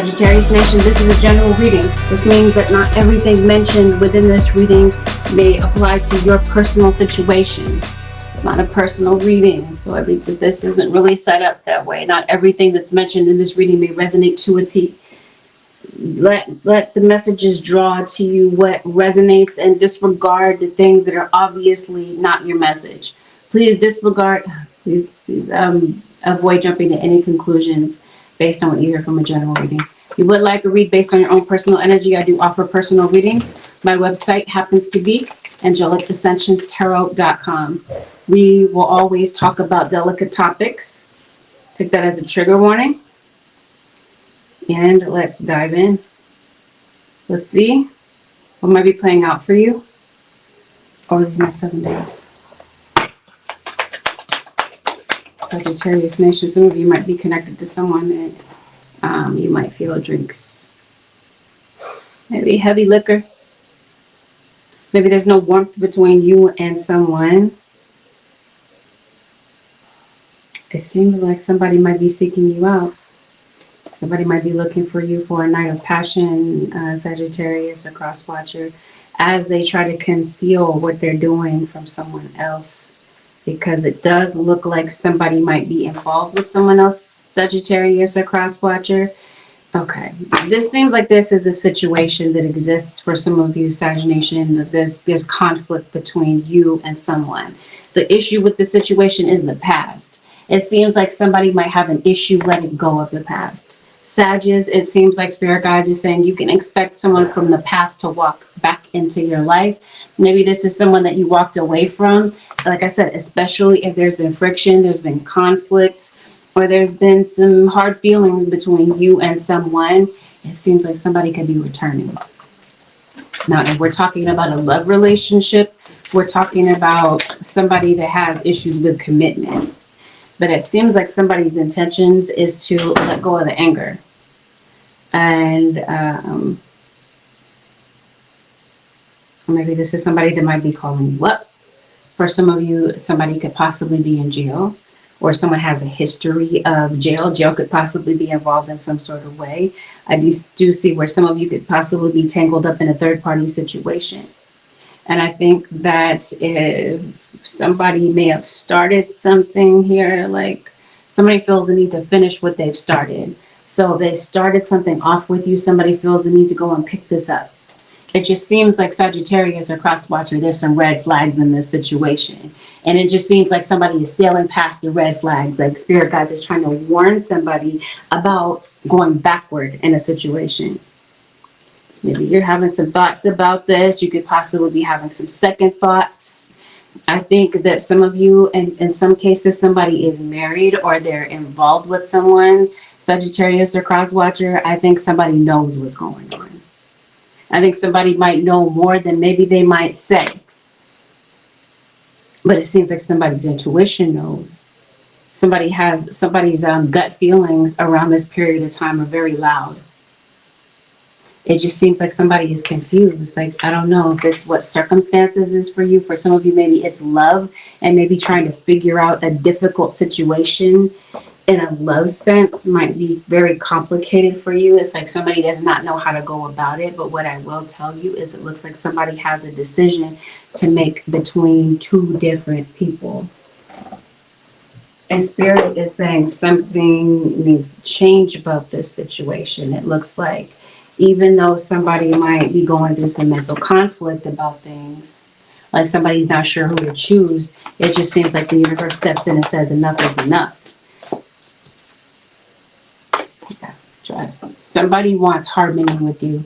Sagittarius Nation, this is a general reading. This means that not everything mentioned within this reading may apply to your personal situation. It's not a personal reading, so this isn't really set up that way. Not everything that's mentioned in this reading may resonate to a T. Let the messages draw to you what resonates and disregard the things that are obviously not your message. Please disregard, please avoid jumping to any conclusions based on what you hear from a general reading. If you would like a read based on your own personal energy, I do offer personal readings. My website happens to be AngelicAscensionsTarot.com. We will always talk about delicate topics. Take that as a trigger warning. And let's dive in. Let's see what might be playing out for you over these next 7 days. Sagittarius Nation, some of you might be connected to someone that you might feel drinks maybe heavy liquor. Maybe there's no warmth between you and someone. It seems like somebody might be seeking you out. Somebody might be looking for you for a night of passion, Sagittarius, a cross watcher, as they try to conceal what they're doing from someone else. Because it does look like somebody might be involved with someone else, Sagittarius or cross watcher. Okay, this seems like this is a situation that exists for some of you, Sag Nation, that there's conflict between you and someone. The issue with the situation is the past. It seems like somebody might have an issue letting go of the past. Sages, it seems like spirit guides are saying you can expect someone from the past to walk back into your life. Maybe this is someone that you walked away from. Like I said, especially if there's been friction, there's been conflict, or there's been some hard feelings between you and someone. It seems like somebody could be returning. Now, if we're talking about a love relationship, we're talking about somebody that has issues with commitment. But it seems like somebody's intentions is to let go of the anger. And maybe this is somebody that might be calling you up. For some of you, somebody could possibly be in jail, or someone has a history of jail. Jail could possibly be involved in some sort of way. I do see where some of you could possibly be tangled up in a third-party situation. And I think that if somebody may have started something here, like somebody feels the need to finish what they've started. So they started something off with you. Somebody feels the need to go and pick this up. It just seems like Sagittarius or cross watcher, there's some red flags in this situation. And it just seems like somebody is sailing past the red flags. Like spirit guides is trying to warn somebody about going backward in a situation. Maybe you're having some thoughts about this. You could possibly be having some second thoughts. I think that some of you, and in some cases, somebody is married or they're involved with someone, Sagittarius or cross watcher. I think somebody knows what's going on. I think somebody might know more than maybe they might say. But it seems like somebody's intuition knows. Somebody's gut feelings around this period of time are very loud. It just seems like somebody is confused. Like, I don't know if this what circumstances is for you. For some of you, maybe it's love and maybe trying to figure out a difficult situation in a love sense might be very complicated for you. It's like somebody does not know how to go about it. But what I will tell you is it looks like somebody has a decision to make between two different people. And spirit is saying something needs to change about this situation. It looks like even though somebody might be going through some mental conflict about things, like somebody's not sure who to choose, it just seems like the universe steps in and says enough is enough. Somebody wants harmony with you.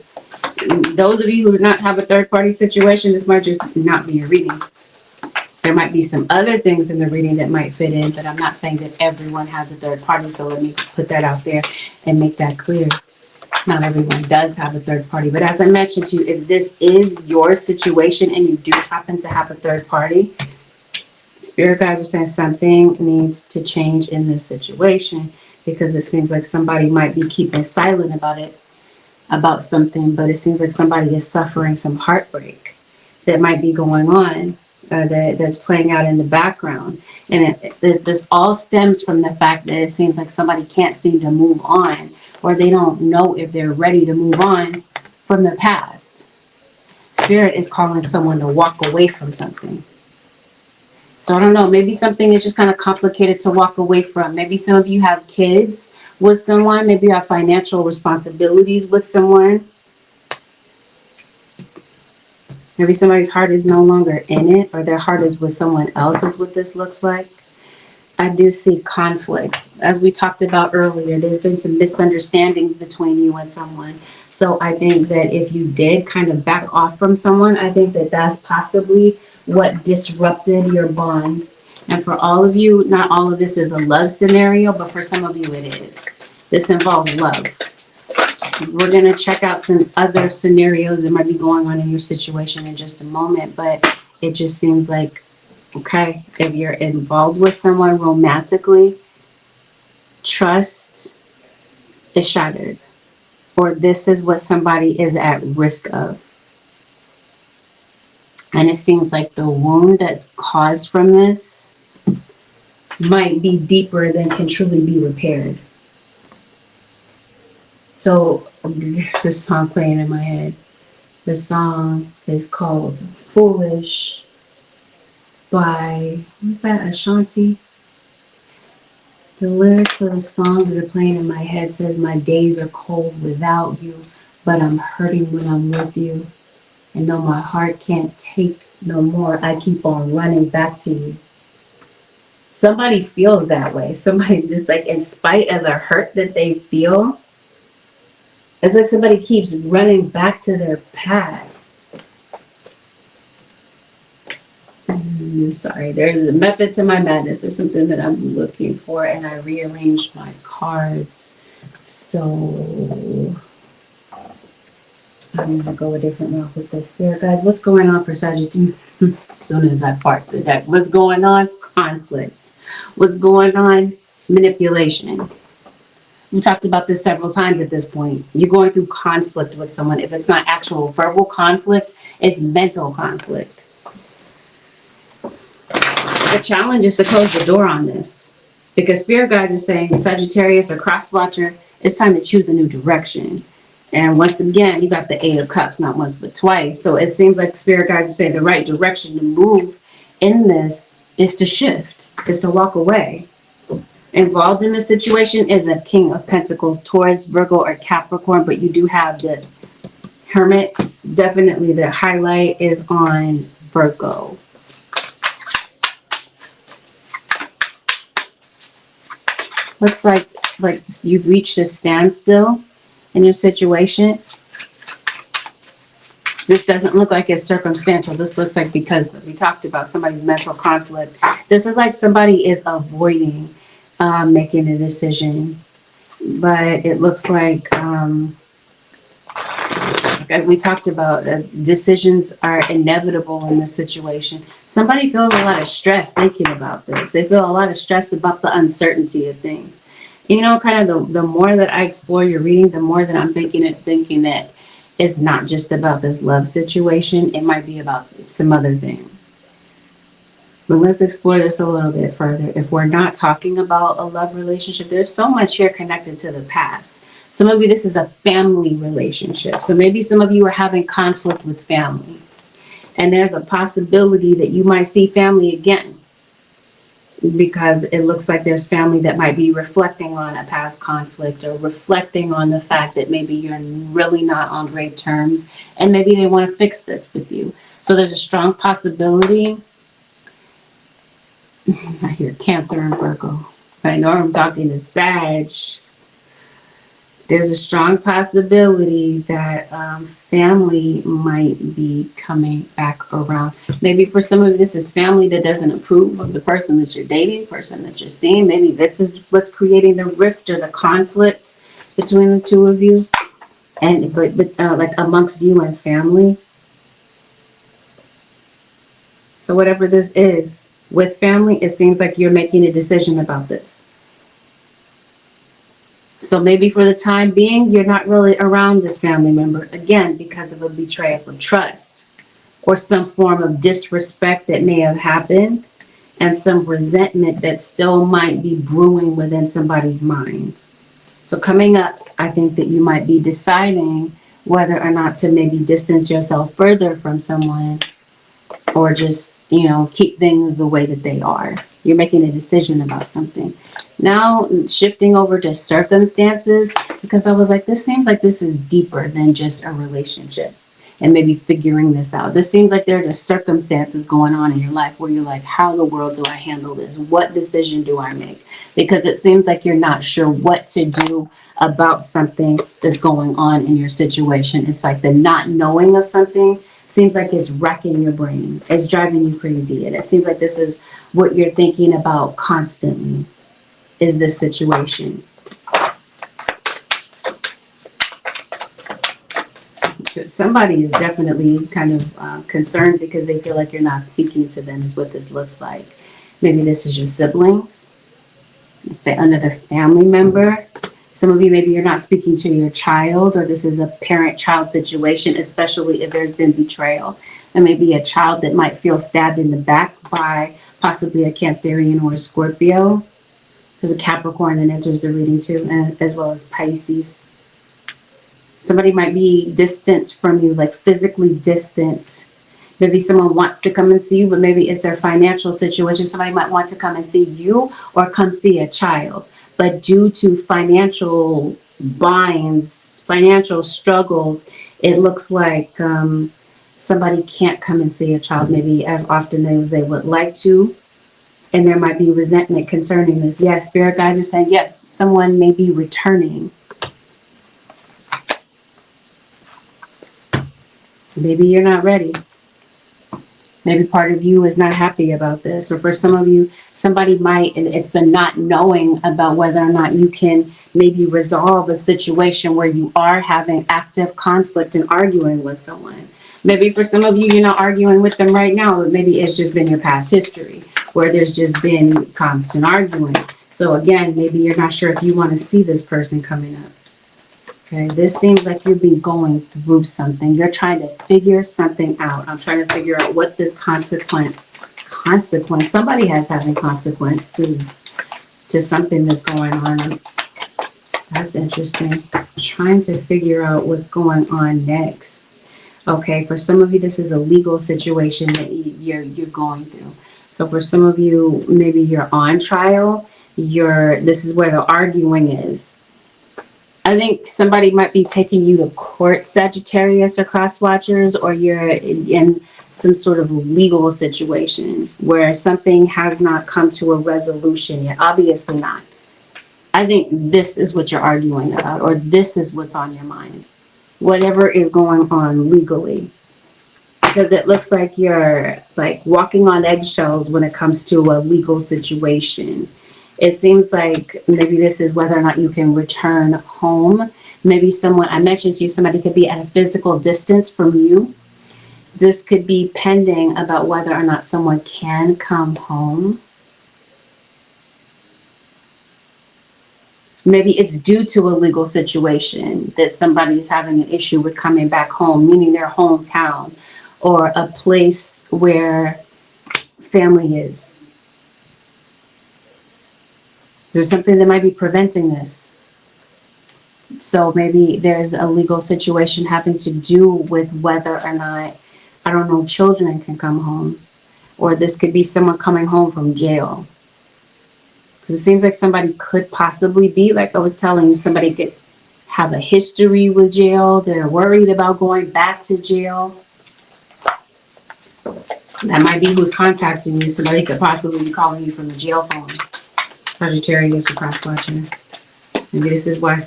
Those of you who do not have a third-party situation, this might just not be a reading. There might be some other things in the reading that might fit in, but I'm not saying that everyone has a third party, so let me put that out there and make that clear. Not everyone does have a third party, but as I mentioned to you, if this is your situation and you do happen to have a third party, spirit guides are saying something needs to change in this situation, because it seems like somebody might be keeping silent about something, but it seems like somebody is suffering some heartbreak that might be going on, that's playing out in the background. And this all stems from the fact that it seems like somebody can't seem to move on, or they don't know if they're ready to move on from the past. Spirit is calling someone to walk away from something. So I don't know, maybe something is just kind of complicated to walk away from. Maybe some of you have kids with someone. Maybe you have financial responsibilities with someone. Maybe somebody's heart is no longer in it, or their heart is with someone else, is what this looks like. I do see conflict. As we talked about earlier, there's been some misunderstandings between you and someone. So I think that if you did kind of back off from someone, I think that that's possibly what disrupted your bond. And for all of you, not all of this is a love scenario, but for some of you it is. This involves love. We're going to check out some other scenarios that might be going on in your situation in just a moment, but it just seems like, okay, if you're involved with someone romantically, trust is shattered, or this is what somebody is at risk of. And it seems like the wound that's caused from this might be deeper than can truly be repaired. So there's a song playing in my head. The song is called Foolish by, what's that, Ashanti? The lyrics of the song that are playing in my head says, my days are cold without you, but I'm hurting when I'm with you. And though my heart can't take no more, I keep on running back to you. Somebody feels that way. Somebody just like, in spite of the hurt that they feel, it's like somebody keeps running back to their past. Sorry, there's a method to my madness. There's something that I'm looking for, and I rearranged my cards. So I'm going to go a different route with this. Spirit guys, what's going on for Sagittarius? As soon as I part the deck, what's going on? Conflict. What's going on? Manipulation. We talked about this several times at this point. You're going through conflict with someone. If it's not actual verbal conflict, it's mental conflict. The challenge is to close the door on this, because spirit guides are saying, Sagittarius or cross watcher, it's time to choose a new direction. And once again, you got the 8 of Cups, not once but twice. So it seems like spirit guides are saying the right direction to move in this is to shift, is to walk away. Involved in this situation is a King of Pentacles, Taurus, Virgo, or Capricorn, but you do have the Hermit. Definitely the highlight is on Virgo. Looks like you've reached a standstill in your situation. This doesn't look like it's circumstantial. This looks like, because we talked about somebody's mental conflict, this is like somebody is avoiding making a decision. But it looks like we talked about decisions are inevitable in this situation. Somebody feels a lot of stress thinking about this. They feel a lot of stress about the uncertainty of things. You know, kind of the more that I explore your reading, the more that I'm thinking that it's not just about this love situation. It might be about some other things. But let's explore this a little bit further. If we're not talking about a love relationship, there's so much here connected to the past. Some of you, this is a family relationship. So maybe some of you are having conflict with family. And there's a possibility that you might see family again, because it looks like there's family that might be reflecting on a past conflict, or reflecting on the fact that maybe you're really not on great terms, and maybe they want to fix this with you. So there's a strong possibility. I hear Cancer and Virgo. I know I'm talking to Sag. There's a strong possibility that family might be coming back around. Maybe for some of you, this is family that doesn't approve of the person that you're dating, person that you're seeing. Maybe this is what's creating the rift or the conflict between the two of you, and but like amongst you and family. So whatever this is, with family, it seems like you're making a decision about this. So maybe for the time being, you're not really around this family member, again, because of a betrayal of trust, or some form of disrespect that may have happened, and some resentment that still might be brewing within somebody's mind. So coming up I think that you might be deciding whether or not to maybe distance yourself further from someone, or just, you know, keep things the way that they are. You're making a decision about something. Now, shifting over to circumstances, because I was like, this seems like this is deeper than just a relationship and maybe figuring this out. This seems like there's a circumstances going on in your life where you're like, how in the world do I handle this? What decision do I make? Because it seems like you're not sure what to do about something that's going on in your situation. It's like the not knowing of something seems like it's wrecking your brain. It's driving you crazy. And it seems like this is what you're thinking about constantly, is this situation. Somebody is definitely kind of concerned because they feel like you're not speaking to them, is what this looks like. Maybe this is your siblings, another family member. Some of you, maybe you're not speaking to your child, or this is a parent-child situation, especially if there's been betrayal. And maybe a child that might feel stabbed in the back by possibly a Cancerian or a Scorpio. There's a Capricorn that enters the reading too, as well as Pisces. Somebody might be distant from you, like physically distant. Maybe someone wants to come and see you, but maybe it's their financial situation. Somebody might want to come and see you or come see a child. But due to financial binds, financial struggles, it looks like somebody can't come and see a child maybe as often as they would like to. And there might be resentment concerning this. Yes, Spirit Guide is saying, yes, someone may be returning. Maybe you're not ready. Maybe part of you is not happy about this. Or for some of you, somebody might, and it's a not knowing about whether or not you can maybe resolve a situation where you are having active conflict and arguing with someone. Maybe for some of you, you're not arguing with them right now, but maybe it's just been your past history where there's just been constant arguing. So again, maybe you're not sure if you want to see this person coming up. Okay, this seems like you've been going through something. You're trying to figure something out. I'm trying to figure out what this consequence, somebody has having consequences to something that's going on. That's interesting. Trying to figure out what's going on next. Okay, for some of you, this is a legal situation that you're going through. So for some of you, maybe you're on trial. This is where the arguing is. I think somebody might be taking you to court, Sagittarius or cross watchers, or you're in some sort of legal situation where something has not come to a resolution yet. Obviously not. I think this is what you're arguing about, or this is what's on your mind. Whatever is going on legally. Because it looks like you're like walking on eggshells when it comes to a legal situation. It seems like maybe this is whether or not you can return home. Maybe someone, I mentioned to you, somebody could be at a physical distance from you. This could be pending about whether or not someone can come home. Maybe it's due to a legal situation that somebody is having an issue with coming back home, meaning their hometown or a place where family is. There's something that might be preventing this. So maybe there's a legal situation having to do with whether or not, I don't know, children can come home. Or this could be someone coming home from jail. Because it seems like somebody could possibly be, like I was telling you, somebody could have a history with jail. They're worried about going back to jail. That might be who's contacting you. Somebody could possibly be calling you from the jail phone. Sagittarius or cross watching. Maybe this is why,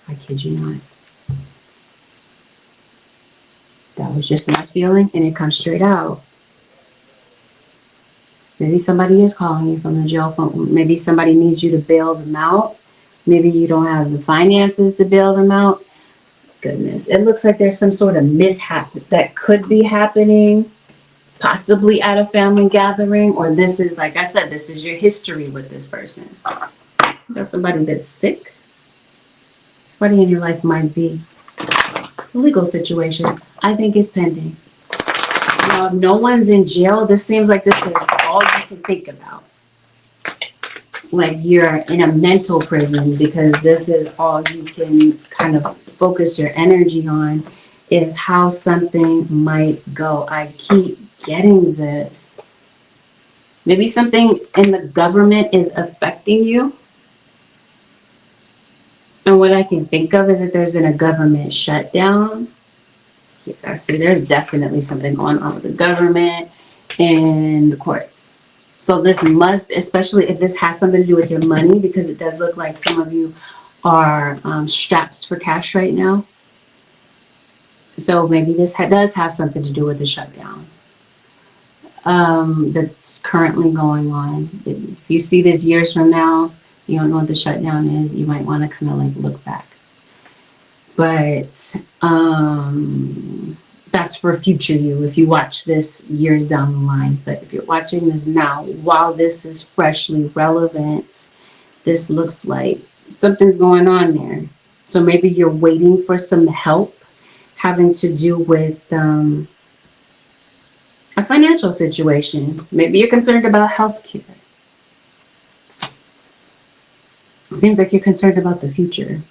I kid you not. That was just my feeling and it comes straight out. Maybe somebody is calling you from the jail phone. Maybe somebody needs you to bail them out. Maybe you don't have the finances to bail them out. Goodness. It looks like there's some sort of mishap that could be happening. Possibly at a family gathering, or this is, like I said, this is your history with this person. You got somebody that's sick. Somebody in your life might be. It's a legal situation. I think it's pending. Now, if no one's in jail, this seems like this is all you can think about. like you're in a mental prison, because this is all you can kind of focus your energy on, is how something might go. I keep getting this. Maybe something in the government is affecting you. And what I can think of is that there's been a government shutdown. Yeah, see, there's definitely something going on with the government and the courts. So this must, especially if this has something to do with your money, because it does look like some of you are strapped for cash right now. So maybe this does have something to do with the shutdown that's currently going on. If you see this years from now, you don't know what the shutdown is, you might want to kind of like look back. But that's for future you if you watch this years down the line. But if you're watching this now, while this is freshly relevant, this looks like something's going on there. So maybe you're waiting for some help having to do with a financial situation. Maybe you're concerned about healthcare. It seems like you're concerned about the future.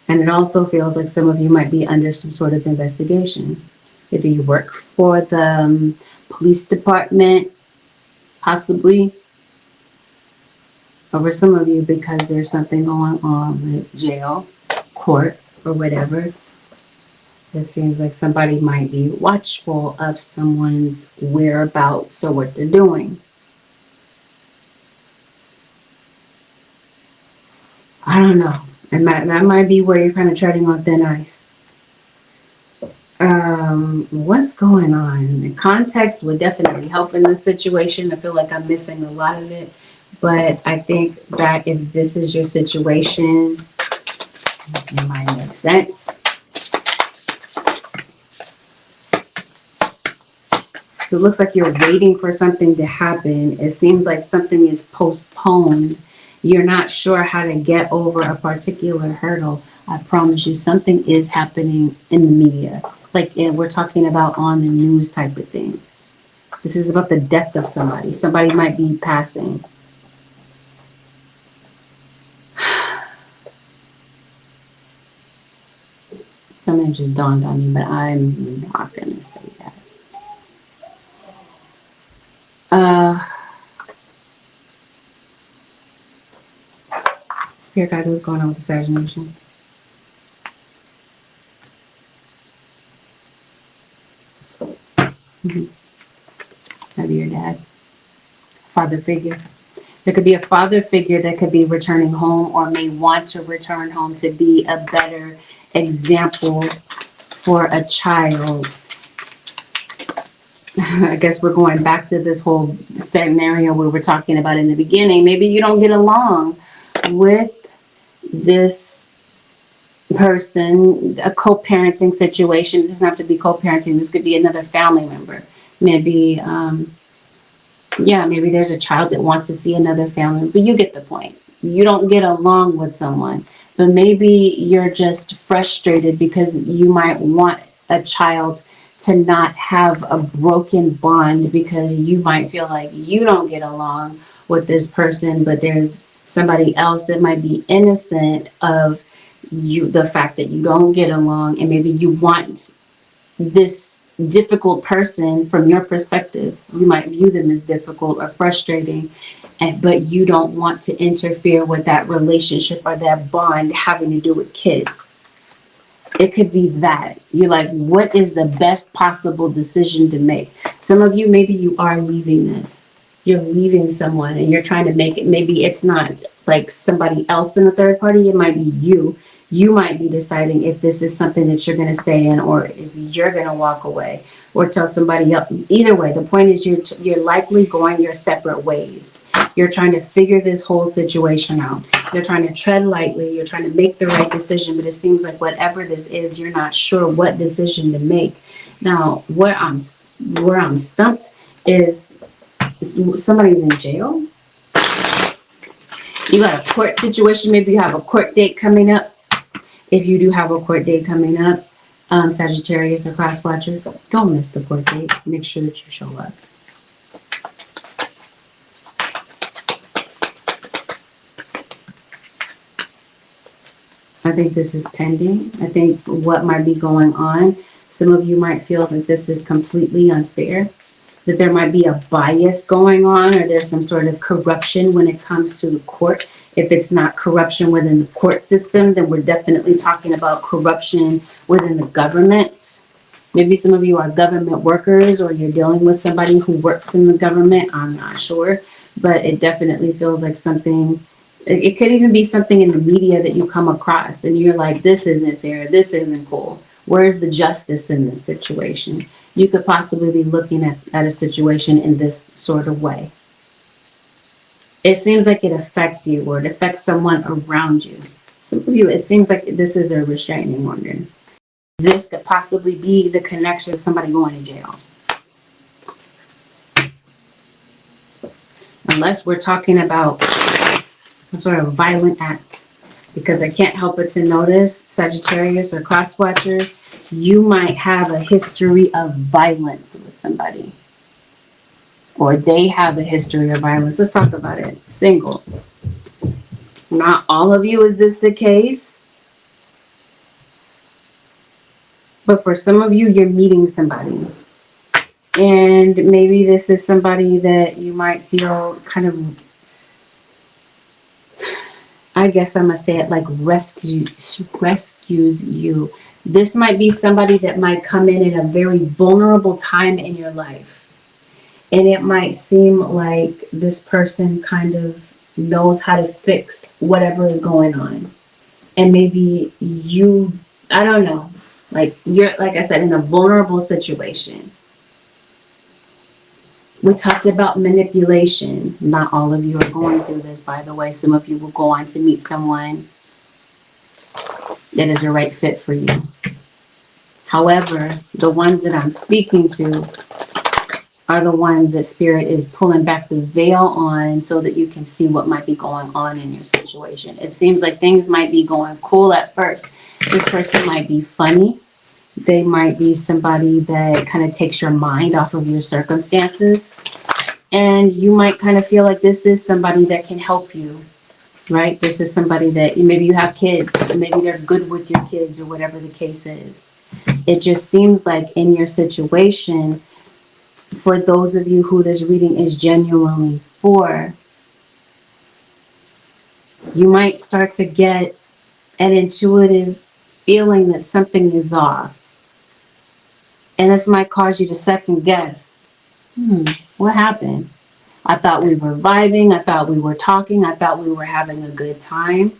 And it also feels like some of you might be under some sort of investigation. Either you work for the police department, possibly, or for some of you because there's something going on with jail, court, or whatever. It seems like somebody might be watchful of someone's whereabouts or what they're doing. I don't know. And that might be where you're kind of treading on thin ice. What's going on? The context would definitely help in this situation. I feel like I'm missing a lot of it. But I think that if this is your situation, it might make sense. So it looks like you're waiting for something to happen. It seems like something is postponed. You're not sure how to get over a particular hurdle. I promise you, something is happening in the media. Like we're talking about on the news type of thing. This is about the death of somebody. Somebody might be passing. Something just dawned on me, but I'm not going to say that. Spirit guys, what's going on with the Sag Nation? Maybe your dad. Father figure. There could be a father figure that could be returning home or may want to return home to be a better example for a child. I guess we're going back to this whole scenario we were talking about in the beginning. Maybe you don't get along with this person, a co-parenting situation. It doesn't have to be co-parenting. This could be another family member. Maybe, maybe there's a child that wants to see another family member. But you get the point. You don't get along with someone. But maybe you're just frustrated because you might want a child to not have a broken bond because you might feel like you don't get along with this person, but there's somebody else that might be innocent of you, the fact that you don't get along, and maybe you want this difficult person from your perspective. You might view them as difficult or frustrating, but you don't want to interfere with that relationship or that bond having to do with kids. It could be that. You're like, what is the best possible decision to make? Some of you, maybe you are leaving this. You're leaving someone and you're trying to make it. Maybe it's not like somebody else in a third party. It might be you. You might be deciding if this is something that you're going to stay in or if you're going to walk away or tell somebody else. Either way, the point is you're likely going your separate ways. You're trying to figure this whole situation out. You're trying to tread lightly. You're trying to make the right decision. But it seems like whatever this is, you're not sure what decision to make. Now, where I'm stumped is somebody's in jail. You got a court situation. Maybe you have a court date coming up. If you do have a court date coming up, Sagittarius or Crosswatcher, don't miss the court date. Make sure that you show up. I think this is pending. I think what might be going on, some of you might feel that this is completely unfair, that there might be a bias going on, or there's some sort of corruption when it comes to the court. If it's not corruption within the court system, then we're definitely talking about corruption within the government. Maybe some of you are government workers, or you're dealing with somebody who works in the government. I'm not sure, but it definitely feels like something. It could even be something in the media that you come across and you're like, this isn't fair, this isn't cool. Where's the justice in this situation? You could possibly be looking at a situation in this sort of way. It seems like it affects you, or it affects someone around you. Some of you, it seems like this is a restraining order. This could possibly be the connection to somebody going to jail. Unless we're talking about some sort of violent act. Because I can't help but to notice, Sagittarius or cross watchers, you might have a history of violence with somebody. Or they have a history of violence. Let's talk about it. Singles. Not all of you is this the case. But for some of you, you're meeting somebody. And maybe this is somebody that you might feel kind of, I guess I'm going to say it like rescues you. This might be somebody that might come in a very vulnerable time in your life. And it might seem like this person kind of knows how to fix whatever is going on. And maybe you, I don't know, like you're, like I said, in a vulnerable situation. We talked about manipulation. Not all of you are going through this, by the way. Some of you will go on to meet someone that is a right fit for you. However, the ones that I'm speaking to are the ones that Spirit is pulling back the veil on so that you can see what might be going on in your situation. It seems like things might be going cool at first. This person might be funny. They might be somebody that kind of takes your mind off of your circumstances. And you might kind of feel like this is somebody that can help you, right? This is somebody that maybe you have kids, maybe they're good with your kids or whatever the case is. It just seems like in your situation, for those of you who this reading is genuinely for, you might start to get an intuitive feeling that something is off. And this might cause you to second guess. What happened? I thought we were vibing. I thought we were talking. I thought we were having a good time.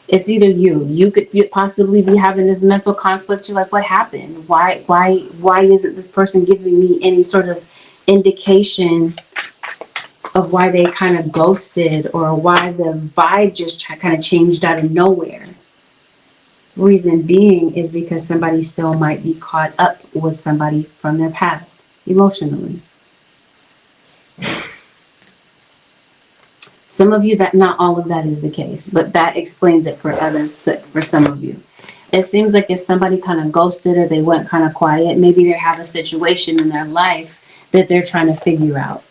It's either you. You could possibly be having this mental conflict. You're like, what happened? Why isn't this person giving me any sort of indication of why they kind of ghosted, or why the vibe just kind of changed out of nowhere? Reason being is because somebody still might be caught up with somebody from their past emotionally. Some of you, that not all of that is the case, but that explains it for others. For some of you, it seems like if somebody kind of ghosted or they went kind of quiet, maybe they have a situation in their life that they're trying to figure out.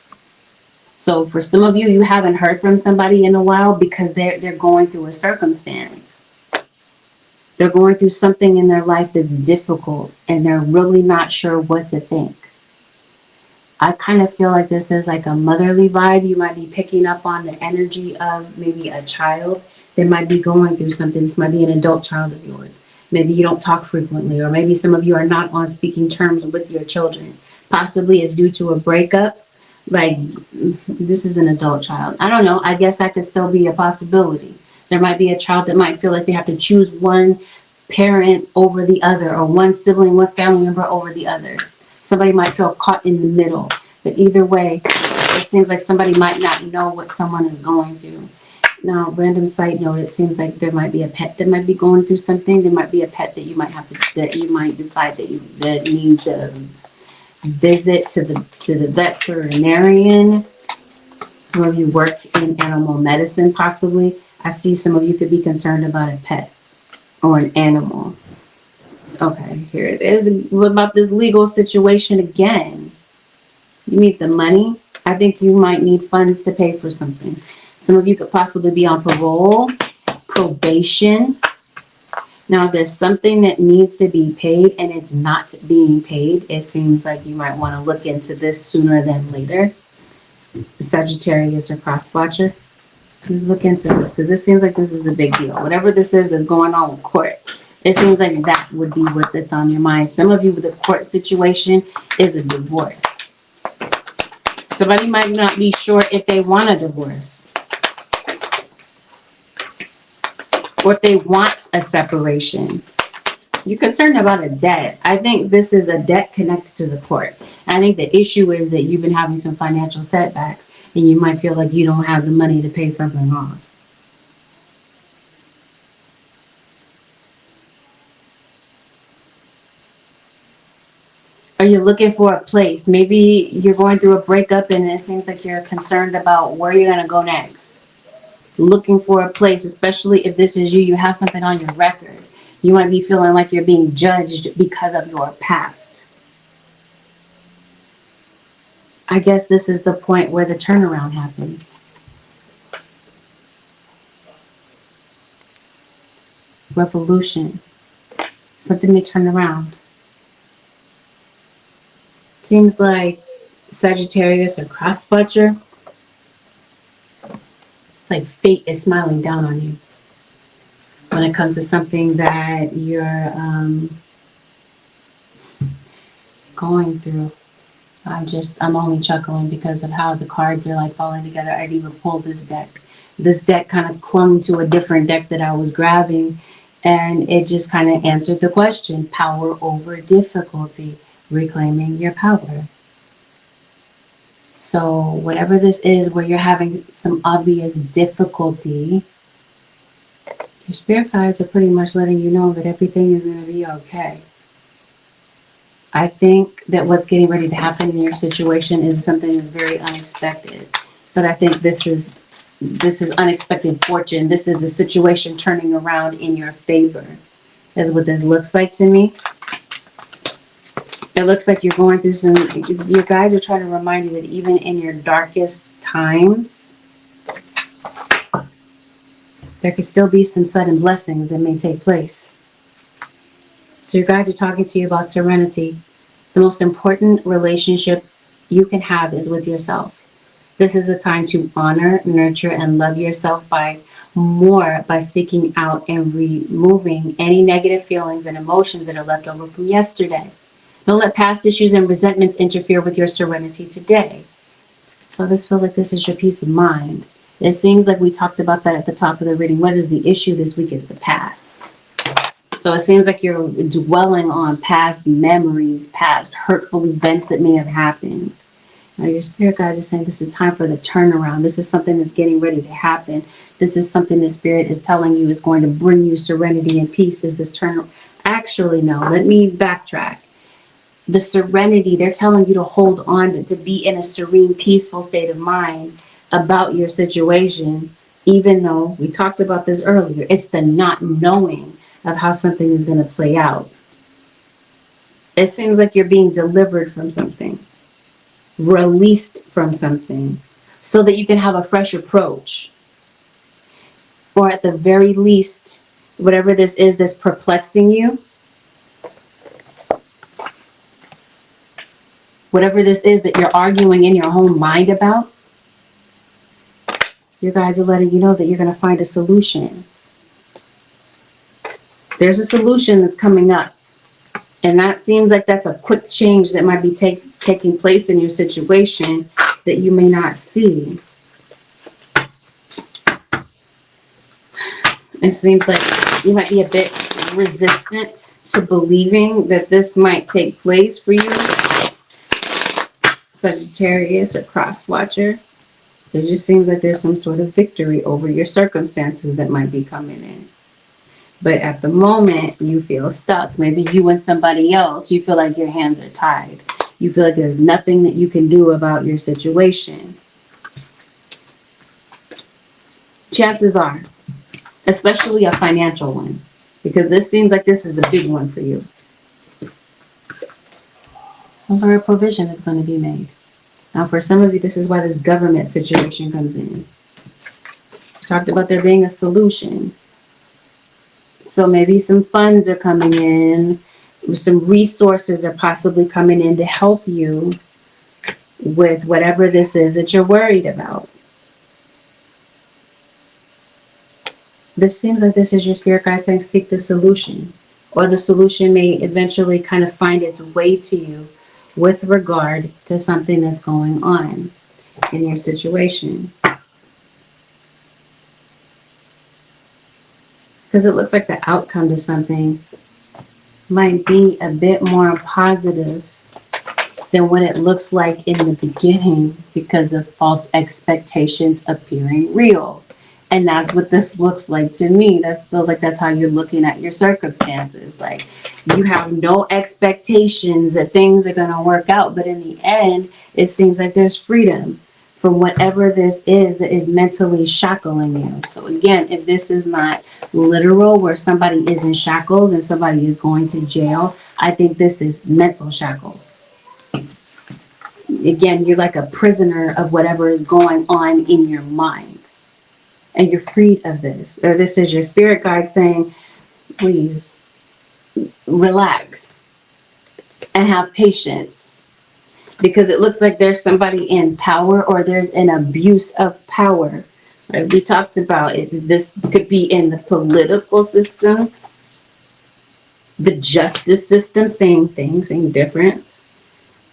So for some of you, you haven't heard from somebody in a while because they're going through a circumstance. They're going through something in their life that's difficult, and they're really not sure what to think. I kind of feel like this is like a motherly vibe. You might be picking up on the energy of maybe a child that might be going through something. This might be an adult child of yours. Maybe you don't talk frequently, or maybe some of you are not on speaking terms with your children. Possibly it's due to a breakup. Like, this is an adult child. I don't know. I guess that could still be a possibility. There might be a child that might feel like they have to choose one parent over the other, or one sibling, one family member over the other. Somebody might feel caught in the middle. But either way, it seems like somebody might not know what someone is going through. Now, random side note, it seems like there might be a pet that might be going through something. There might be a pet that you might have to, that you might decide that needs a visit to the veterinarian. Some of you work in animal medicine, possibly. I see some of you could be concerned about a pet or an animal. Okay, here it is. What about this legal situation again? You need the money. I think you might need funds to pay for something. Some of you could possibly be on parole, probation. Now, if there's something that needs to be paid and it's not being paid, it seems like you might want to look into this sooner than later. Sagittarius or cross watcher. Let's look into this because this seems like this is a big deal. Whatever this is that's going on with court, it seems like that would be that's on your mind. Some of you with the court situation is a divorce. Somebody might not be sure if they want a divorce or if they want a separation. You're concerned about a debt. I think this is a debt connected to the court. I think the issue is that you've been having some financial setbacks and you might feel like you don't have the money to pay something off. Are you looking for a place? Maybe you're going through a breakup and it seems like you're concerned about where you're going to go next. Looking for a place, especially if this is you, you have something on your record. You might be feeling like you're being judged because of your past. I guess this is the point where the turnaround happens. Revolution. Something may turn around. Seems like Sagittarius or cross-watcher. It's like fate is smiling down on you when it comes to something that you're going through. I'm only chuckling because of how the cards are like falling together. I'd even pulled this deck. This deck kind of clung to a different deck that I was grabbing, and it just kind of answered the question: power over difficulty, reclaiming your power. So whatever this is where you're having some obvious difficulty, your spirit guides are pretty much letting you know that everything is going to be okay. I think that what's getting ready to happen in your situation is something that's very unexpected. But I think this is unexpected fortune. This is a situation turning around in your favor, is what this looks like to me. It looks like you're going through some, your guides are trying to remind you that even in your darkest times, there could still be some sudden blessings that may take place. So your guides are talking to you about serenity. The most important relationship you can have is with yourself. This is a time to honor, nurture, and love yourself by seeking out and removing any negative feelings and emotions that are left over from yesterday. Don't let past issues and resentments interfere with your serenity today. So this feels like this is your peace of mind. It seems like we talked about that at the top of the reading. What is the issue this week is the past. So it seems like you're dwelling on past memories, past hurtful events that may have happened. Now your spirit guides are saying this is time for the turnaround. This is something that's getting ready to happen. This is something the spirit is telling you is going to bring you serenity and peace. Is this turn? Actually, no, let me backtrack. The serenity, they're telling you to hold on to be in a serene, peaceful state of mind about your situation, even though we talked about this earlier. It's the not knowing of how something is going to play out. It seems like you're being delivered from something, released from something, so that you can have a fresh approach. Or at the very least, whatever this is that's perplexing you, whatever this is that you're arguing in your own mind about, your guides are letting you know that you're going to find a solution. There's a solution that's coming up. And that seems like that's a quick change that might be taking place in your situation that you may not see. It seems like you might be a bit resistant to believing that this might take place for you, Sagittarius or cross watcher. It just seems like there's some sort of victory over your circumstances that might be coming in. But at the moment, you feel stuck. Maybe you and somebody else, you feel like your hands are tied. You feel like there's nothing that you can do about your situation. Chances are, especially a financial one, because this seems like this is the big one for you. Some sort of provision is going to be made. Now, for some of you, this is why this government situation comes in. We talked about there being a solution. So maybe some funds are coming in, some resources are possibly coming in to help you with whatever this is that you're worried about. This seems like this is your spirit guide saying seek the solution, or the solution may eventually kind of find its way to you with regard to something that's going on in your situation. Because it looks like the outcome to something might be a bit more positive than what it looks like in the beginning because of false expectations appearing real. And that's what this looks like to me. That feels like that's how you're looking at your circumstances. Like you have no expectations that things are going to work out. But in the end, it seems like there's freedom from whatever this is that is mentally shackling you. So again, if this is not literal where somebody is in shackles and somebody is going to jail, I think this is mental shackles. Again, you're like a prisoner of whatever is going on in your mind. And you're freed of this. Or this is your spirit guide saying, please relax and have patience. Because it looks like there's somebody in power or there's an abuse of power. Right? We talked about it. This could be in the political system, the justice system, same thing, same difference.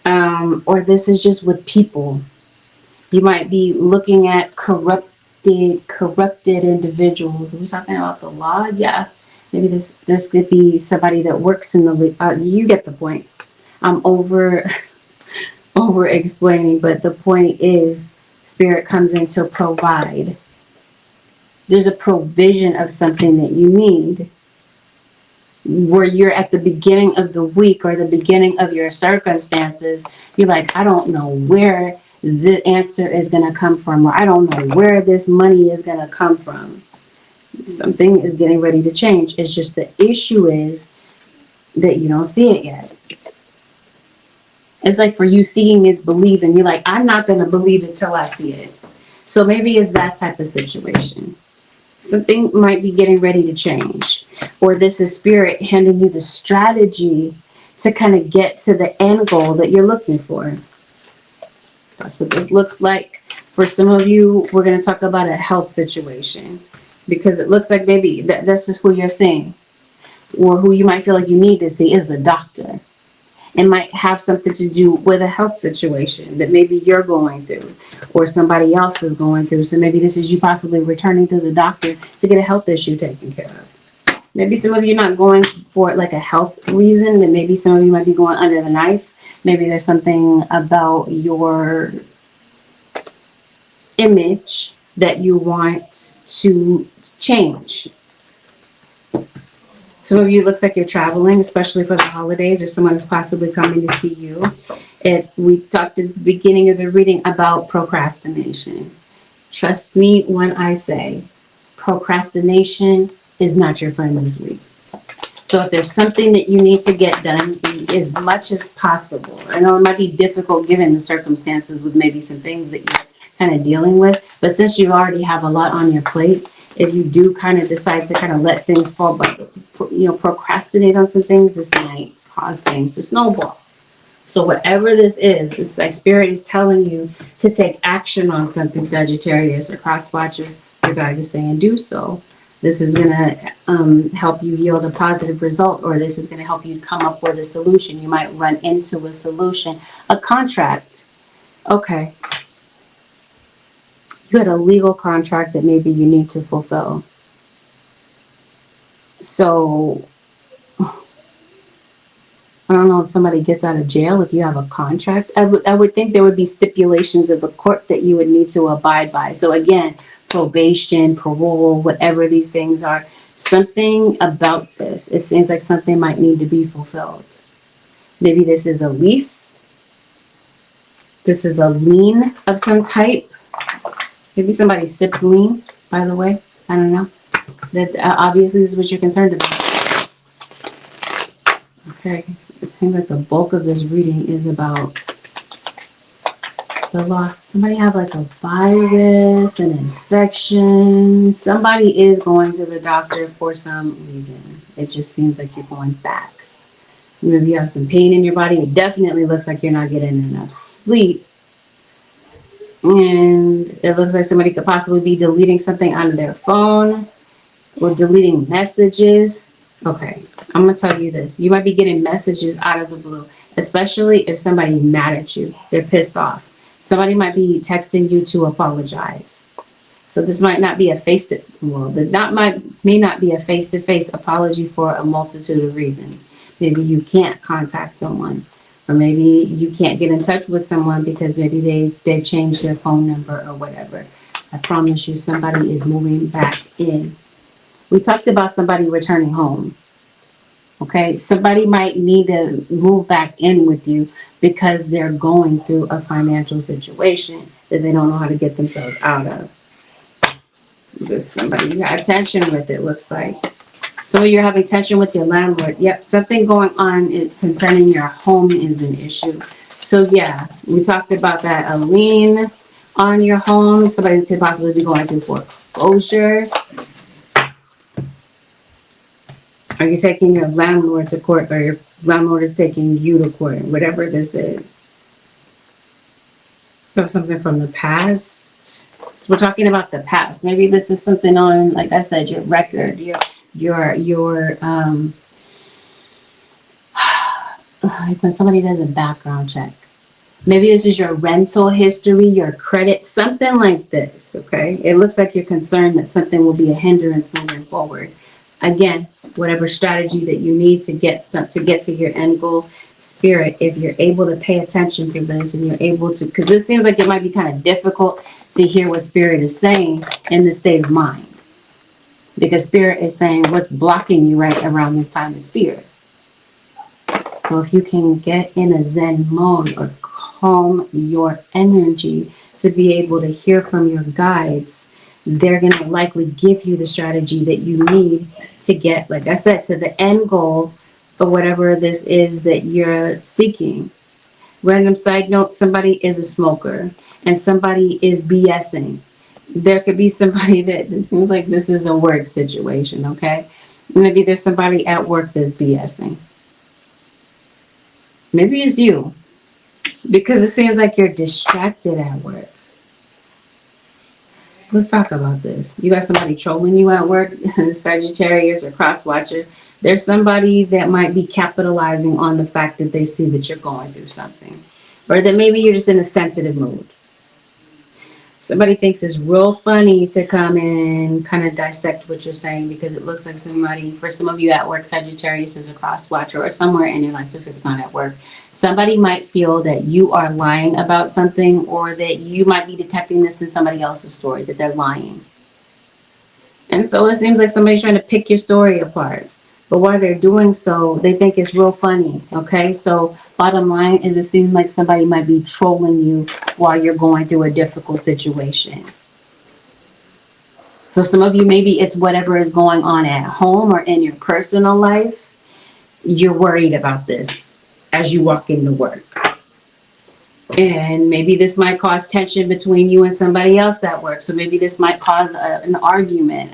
Or this is just with people. You might be looking at corrupted individuals. Are we talking about the law? Yeah. Maybe this could be somebody that works in the you get the point. I'm over explaining, but the point is spirit comes in to provide. There's a provision of something that you need. Where you're at the beginning of the week or the beginning of your circumstances, you're like, I don't know where the answer is going to come from, or I don't know where this money is going to come from. Something is getting ready to change. It's just the issue is that you don't see it yet. It's like for you, seeing is believing. You're like, I'm not going to believe it till I see it. So maybe it's that type of situation. Something might be getting ready to change, or this is spirit handing you the strategy to kind of get to the end goal that you're looking for. That's what this looks like. For some of you, we're going to talk about a health situation because it looks like maybe that's just who you're seeing, or who you might feel like you need to see is the doctor. It might have something to do with a health situation that maybe you're going through or somebody else is going through. So maybe this is you possibly returning to the doctor to get a health issue taken care of. Maybe some of you not going for like a health reason, but maybe some of you might be going under the knife. Maybe there's something about your image that you want to change. Some of you, looks like you're traveling, especially for the holidays, or someone is possibly coming to see you. We talked at the beginning of the reading about procrastination. Trust me when I say procrastination is not your friend this week. So if there's something that you need to get done as much as possible, I know it might be difficult given the circumstances with maybe some things that you're kind of dealing with, but since you already have a lot on your plate, if you do kind of decide to kind of let things fall, but procrastinate on some things, this might cause things to snowball. So whatever this is, it's like spirit is telling you to take action on something, Sagittarius or cross watcher. You guys are saying do so. This is going to help you yield a positive result, or this is going to help you come up with a solution. You might run into a solution, a contract. Okay. You had a legal contract that maybe you need to fulfill. So I don't know if somebody gets out of jail if you have a contract. I would think there would be stipulations of the court that you would need to abide by. So again, probation, parole, whatever these things are, something about this, it seems like something might need to be fulfilled. Maybe this is a lease. This is a lien of some type. Maybe somebody sips lean, by the way. I don't know. That obviously this is what you're concerned about. Okay. I think that the bulk of this reading is about The law. Somebody have like a virus, an infection. Somebody is going to the doctor for some reason. It just seems like you're going back. Maybe you have some pain in your body. It definitely looks like you're not getting enough sleep. And it looks like somebody could possibly be deleting something out of their phone or deleting messages. Okay, I'm going to tell you this. You might be getting messages out of the blue, especially if somebody's mad at you. They're pissed off. Somebody might be texting you to apologize. So this might not be a may not be a face-to-face apology for a multitude of reasons. Maybe you can't contact someone, or maybe you can't get in touch with someone because maybe they've changed their phone number or whatever. I promise you, somebody is moving back in. We talked about somebody returning home. Okay, somebody might need to move back in with you because they're going through a financial situation that they don't know how to get themselves out of. There's somebody you got tension with, it looks like. Some of you are having tension with your landlord. Yep, something going on concerning your home is an issue. So yeah, we talked about that. A lien on your home. Somebody could possibly be going through foreclosure. Are you taking your landlord to court, or your landlord is taking you to court, whatever this is? You have something from the past. So we're talking about the past. Maybe this is something on, like I said, your record, when somebody does a background check. Maybe this is your rental history, your credit, something like this, okay? It looks like you're concerned that something will be a hindrance moving forward. Again, whatever strategy that you need to get to your end goal, spirit, if you're able to pay attention to this and you're able to, because this seems like it might be kind of difficult to hear what spirit is saying in this state of mind. Because spirit is saying what's blocking you right around this time is fear. So if you can get in a Zen mode or calm your energy to be able to hear from your guides, they're going to likely give you the strategy that you need to get, like I said, to the end goal of whatever this is that you're seeking. Random side note, somebody is a smoker and somebody is BSing. There could be somebody that it seems like this is a work situation, okay? Maybe there's somebody at work that's BSing. Maybe it's you, because it seems like you're distracted at work. Let's talk about this. You got somebody trolling you at work, Sagittarius or cross watcher. There's somebody that might be capitalizing on the fact that they see that you're going through something, or that maybe you're just in a sensitive mood. Somebody thinks it's real funny to come and kind of dissect what you're saying, because it looks like somebody, for some of you at work, Sagittarius is a cross watcher, or somewhere in your life if it's not at work. Somebody might feel that you are lying about something, or that you might be detecting this in somebody else's story, that they're lying. And so it seems like somebody's trying to pick your story apart. But while they're doing so, they think it's real funny, okay? So bottom line is, it seems like somebody might be trolling you while you're going through a difficult situation. So some of you, maybe it's whatever is going on at home or in your personal life. You're worried about this as you walk into work. And maybe this might cause tension between you and somebody else at work. So maybe this might cause an argument,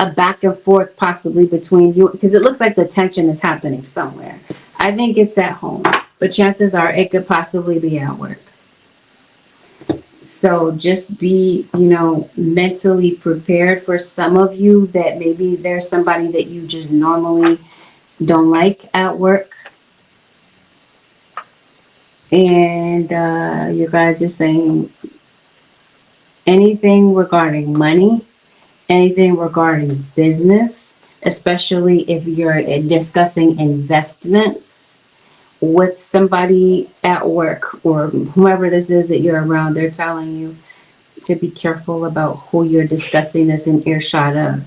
a back and forth possibly between you, because it looks like the tension is happening somewhere. I think it's at home, but chances are it could possibly be at work. So just be, mentally prepared. For some of you, that maybe there's somebody that you just normally don't like at work. And you guys are saying anything regarding money, anything regarding business, especially if you're discussing investments with somebody at work or whoever this is that you're around. They're telling you to be careful about who you're discussing this in earshot of.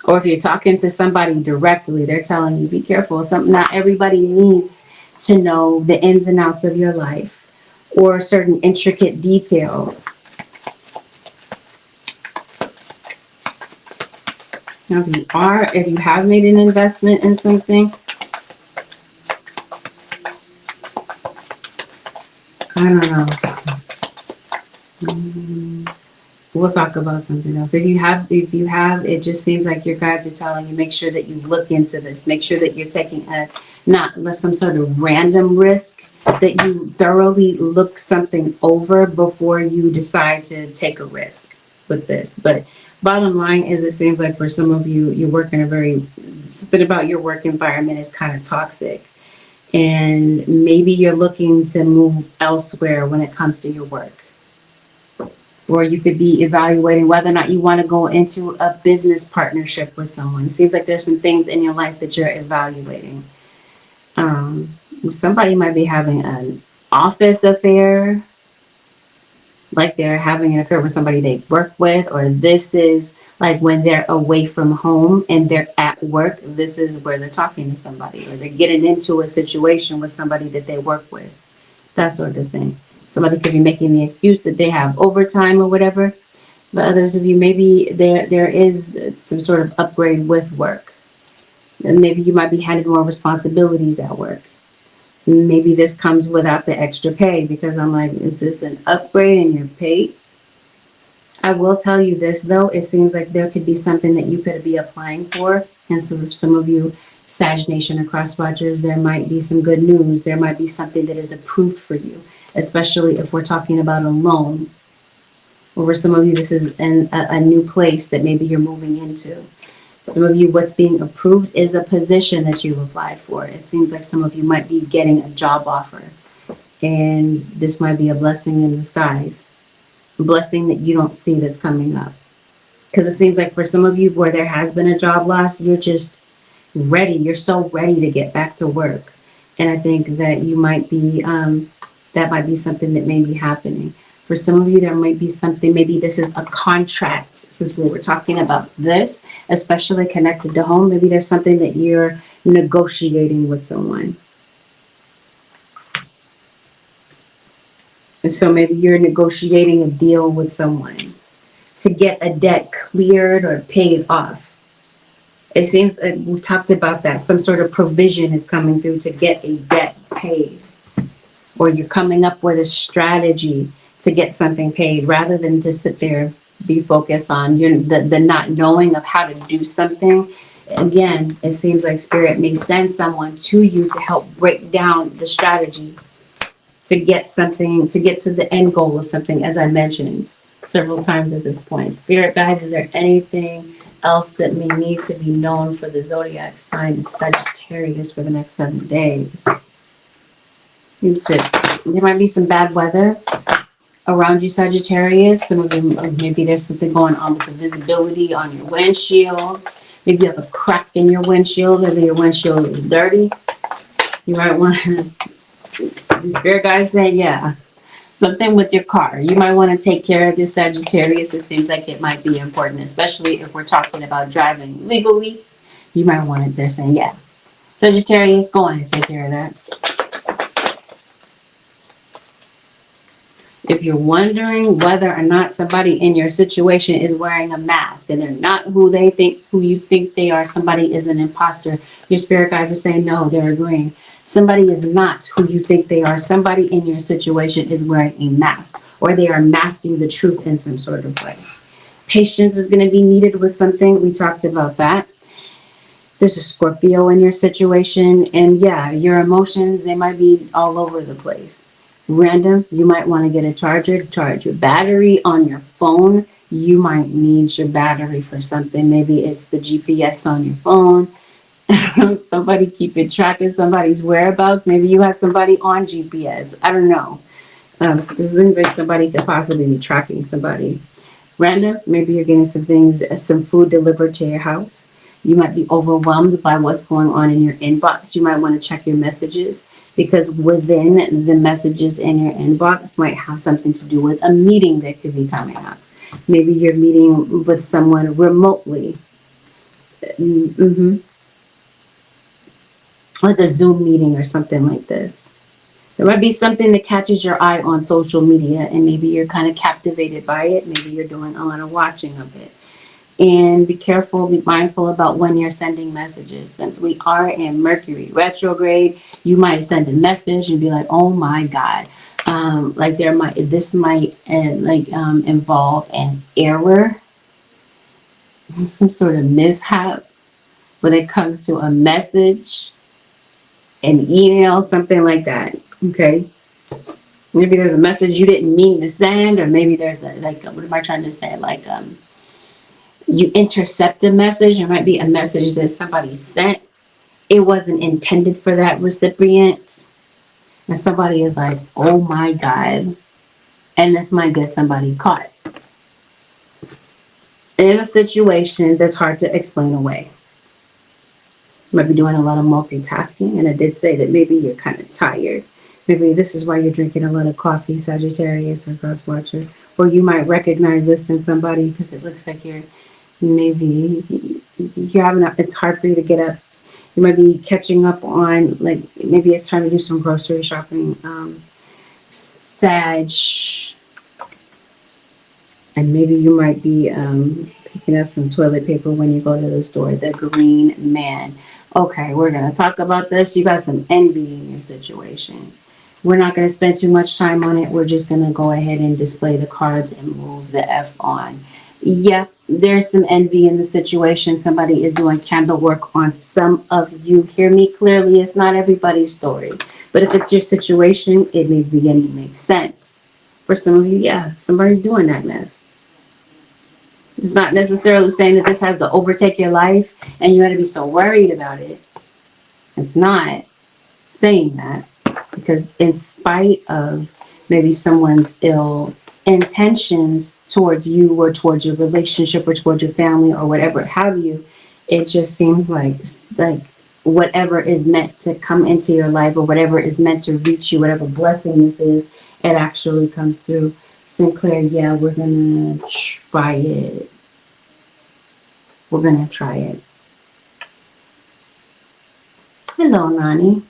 Or if you're talking to somebody directly, they're telling you be careful. Not everybody needs to know the ins and outs of your life or certain intricate details. Now, if you have made an investment in something, I don't know. We'll talk about something else. If you have, it just seems like your guides are telling you, make sure that you look into this. Make sure that you're taking not some sort of random risk, that you thoroughly look something over before you decide to take a risk with this. But bottom line is, it seems like for some of you, you work in something about your work environment is kind of toxic. And maybe you're looking to move elsewhere when it comes to your work. Or you could be evaluating whether or not you want to go into a business partnership with someone. It seems like there's some things in your life that you're evaluating. Somebody might be having an office affair, like they're having an affair with somebody they work with, or this is like when they're away from home and they're at work, this is where they're talking to somebody, or they're getting into a situation with somebody that they work with, that sort of thing. Somebody could be making the excuse that they have overtime or whatever. But others of you, maybe there is some sort of upgrade with work. And maybe you might be handed more responsibilities at work. Maybe this comes without the extra pay, because I'm like, is this an upgrade in your pay? I will tell you this, though. It seems like there could be something that you could be applying for. And so for some of you, Sag Nation or Cross Watchers, there might be some good news. There might be something that is approved for you, especially if we're talking about a loan. Or for some of you, this is a new place that maybe you're moving into. Some of you, what's being approved is a position that you applied for. It seems like some of you might be getting a job offer. And this might be a blessing in disguise. A blessing that you don't see that's coming up. Because it seems like for some of you where there has been a job loss, you're just ready. You're so ready to get back to work. And I think that you might be, that might be something that may be happening. For some of you, there might be something, maybe this is a contract, since we were talking about this, especially connected to home. Maybe there's something that you're negotiating with someone. And so maybe you're negotiating a deal with someone to get a debt cleared or paid off. It seems that we talked about that. Some sort of provision is coming through to get a debt paid. Or you're coming up with a strategy to get something paid, rather than just sit there, be focused on the not knowing of how to do something. Again, it seems like Spirit may send someone to you to help break down the strategy to get something, to get to the end goal of something, as I mentioned several times at this point. Spirit guides, is there anything else that may need to be known for the zodiac sign Sagittarius for the next 7 days? There might be some bad weather around you, Sagittarius. Some of you, maybe there's something going on with the visibility on your windshields. Maybe you have a crack in your windshield. Maybe your windshield is dirty. You might want to, the Spirit guys say, yeah, something with your car. You might want to take care of this, Sagittarius. It seems like it might be important, especially if we're talking about driving legally. You might want to, they're saying, yeah, Sagittarius, go on and take care of that. If you're wondering whether or not somebody in your situation is wearing a mask and they're not who you think they are, somebody is an imposter, your spirit guides are saying no, they're agreeing. Somebody is not who you think they are. Somebody in your situation is wearing a mask, or they are masking the truth in some sort of way. Patience is going to be needed with something. We talked about that. There's a Scorpio in your situation, and yeah, your emotions, they might be all over the place. Random, you might want to get a charger to charge your battery on your phone. You might need your battery for something. Maybe it's the GPS on your phone. Somebody keeping track of somebody's whereabouts. Maybe you have somebody on GPS. I don't know. It seems like somebody could possibly be tracking somebody. Random, maybe you're getting some food delivered to your house. You might be overwhelmed by what's going on in your inbox. You might want to check your messages, because within the messages in your inbox might have something to do with a meeting that could be coming up. Maybe you're meeting with someone remotely. Like a Zoom meeting or something like this. There might be something that catches your eye on social media, and maybe you're kind of captivated by it. Maybe you're doing a lot of watching of it. And be careful, be mindful about when you're sending messages. Since we are in Mercury retrograde, you might send a message and be like, oh my God. Like this might involve an error, some sort of mishap when it comes to a message, an email, something like that. Okay. Maybe there's a message you didn't mean to send, or maybe there's what am I trying to say? You intercept a message. It might be a message that somebody sent. It wasn't intended for that recipient. And somebody is like, oh my God. And this might get somebody caught in a situation that's hard to explain away. You might be doing a lot of multitasking. And I did say that maybe you're kind of tired. Maybe this is why you're drinking a lot of coffee, Sagittarius or Cross Watcher. Or you might recognize this in somebody because it looks like maybe you're it's hard for you to get up. You might be catching up on, maybe it's time to do some grocery shopping. Sag. And maybe you might be picking up some toilet paper when you go to the store. The green man. Okay, we're going to talk about this. You got some envy in your situation. We're not going to spend too much time on it. We're just going to go ahead and display the cards and move the F on. Yep, there's some envy in the situation. Somebody is doing candle work on some of you. Hear me clearly. It's not everybody's story. But if it's your situation, it may begin to make sense. For some of you, yeah, somebody's doing that mess. It's not necessarily saying that this has to overtake your life and you got to be so worried about it. It's not saying that, because in spite of maybe someone's ill intentions towards you or towards your relationship or towards your family or whatever have you, it just seems like whatever is meant to come into your life or whatever is meant to reach you, whatever blessing this is, it actually comes through. Sinclair, yeah, we're going to try it. We're going to try it. Hello, Nani.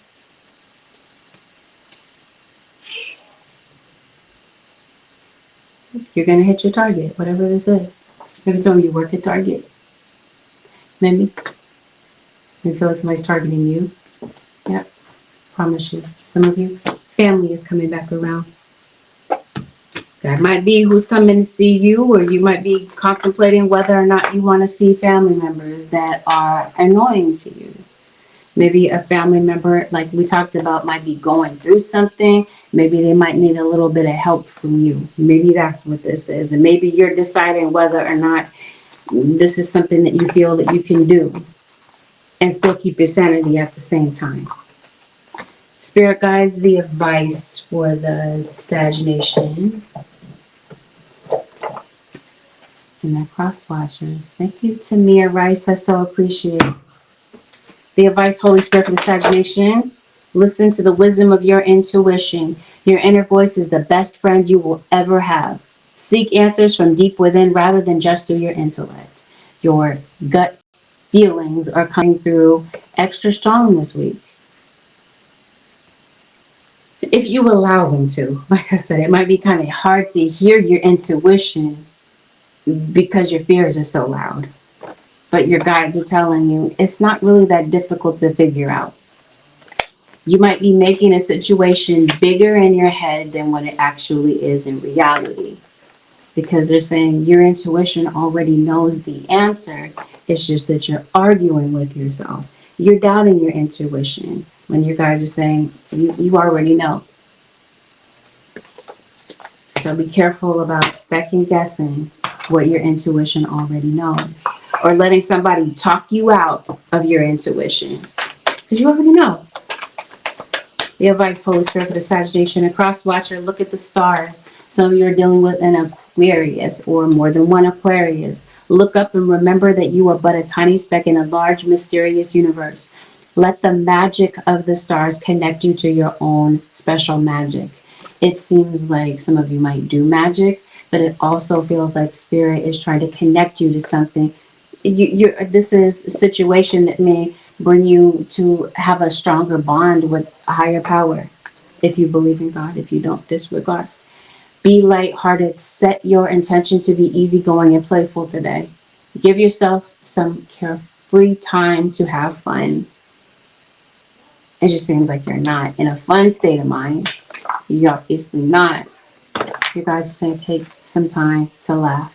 You're going to hit your target, whatever this is. Maybe some of you work at Target. Maybe. You feel like somebody's targeting you. Yep. Promise you. Some of you, family is coming back around. That might be who's coming to see you, or you might be contemplating whether or not you want to see family members that are annoying to you. Maybe a family member, like we talked about, might be going through something. Maybe they might need a little bit of help from you. Maybe that's what this is. And maybe you're deciding whether or not this is something that you feel that you can do and still keep your sanity at the same time. Spirit guides, the advice for the Sag Nation and the Cross Watchers. Thank you, Tamia Rice. I so appreciate it. The advice, Holy Spirit, for the Sag Nation. Listen to the wisdom of your intuition. Your inner voice is the best friend you will ever have. Seek answers from deep within rather than just through your intellect. Your gut feelings are coming through extra strong this week. If you allow them to. Like I said, it might be kind of hard to hear your intuition because your fears are so loud. But your guides are telling you it's not really that difficult to figure out. You might be making a situation bigger in your head than what it actually is in reality. Because they're saying your intuition already knows the answer. It's just that you're arguing with yourself. You're doubting your intuition when your guys are saying you already know. So be careful about second guessing what your intuition already knows, or letting somebody talk you out of your intuition, because you already know. The advice, Holy Spirit, for the Sag Nation and Cross Watcher, look at the stars. Some of you are dealing with an Aquarius or more than one Aquarius. Look up and remember that you are but a tiny speck in a large, mysterious universe. Let the magic of the stars connect you to your own special magic. It seems like some of you might do magic, but it also feels like Spirit is trying to connect you to something. This is a situation that may bring you to have a stronger bond with a higher power. If you believe in God, if you don't, disregard. Be lighthearted. Set your intention to be easygoing and playful today. Give yourself some carefree time to have fun. It just seems like you're not in a fun state of mind. You're obviously not. You guys are saying take some time to laugh.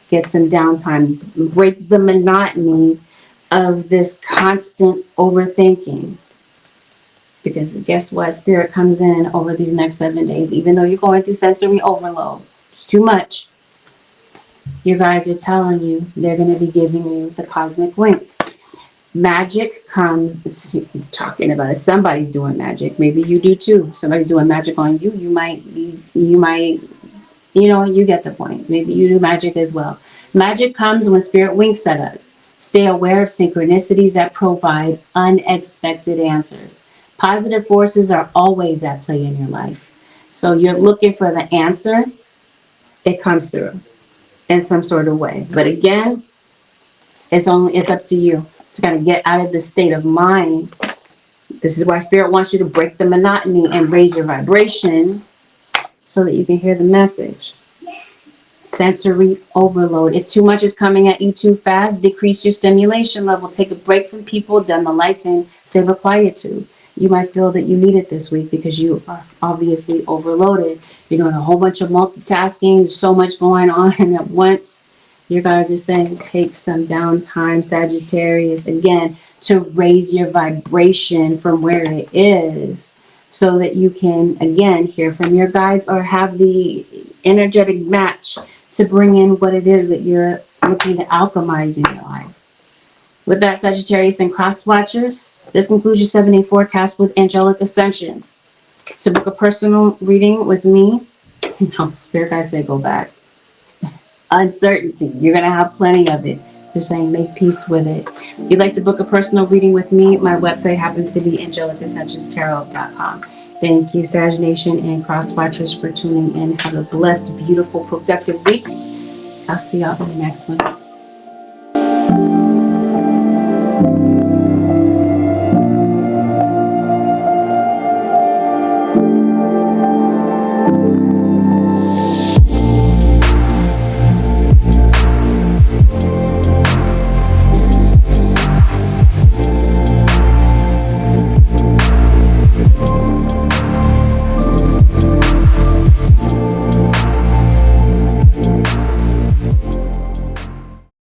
Get some downtime. Break the monotony of this constant overthinking. Because guess what? Spirit comes in over these next 7 days. Even though you're going through sensory overload, it's too much. Your guides are telling you they're going to be giving you the cosmic wink. Magic comes, talking about it. Somebody's doing magic. Maybe you do too. Somebody's doing magic on you. You might, you get the point. Maybe you do magic as well. Magic comes when spirit winks at us. Stay aware of synchronicities that provide unexpected answers. Positive forces are always at play in your life. So you're looking for the answer, it comes through in some sort of way. But again, it's up to you. It's got to get out of the state of mind. This is why Spirit wants you to break the monotony and raise your vibration so that you can hear the message. Sensory overload. If too much is coming at you too fast, decrease your stimulation level. Take a break from people, dim the lights, and save a quietude. You might feel that you need it this week because you are obviously overloaded. You're doing a whole bunch of multitasking, so much going on at once. Your guides are saying take some downtime, Sagittarius, again, to raise your vibration from where it is so that you can, again, hear from your guides or have the energetic match to bring in what it is that you're looking to alchemize in your life. With that, Sagittarius and cross watchers, this concludes your 7-day forecast with Angelic Ascensions. To book a personal reading with me, no, Spirit guys say go back. Uncertainty, you're going to have plenty of it. They're saying make peace with it. If you'd like to book a personal reading with me, my website happens to be AngelicAscensionsTarot.com. Thank you, Sag Nation and cross watchers, for tuning in. Have a blessed, beautiful, productive week. I'll see y'all in the next one.